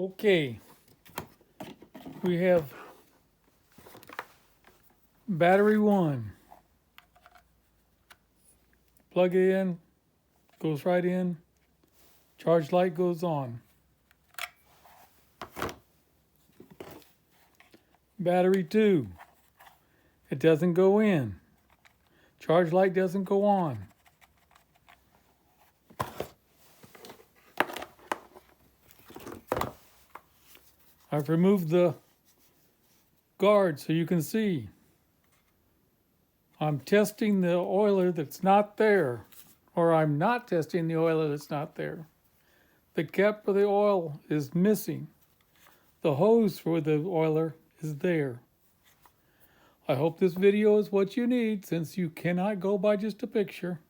Okay, we have battery 1. Plug it in, goes right in, charge light goes on. Battery 2, it doesn't go in, charge light doesn't go on. I've removed the guard so you can see. I'm testing the oiler that's not there, or I'm not testing the oiler that's not there. The cap for the oil is missing. The hose for the oiler is there. I hope this video is what you need, since you cannot go by just a picture.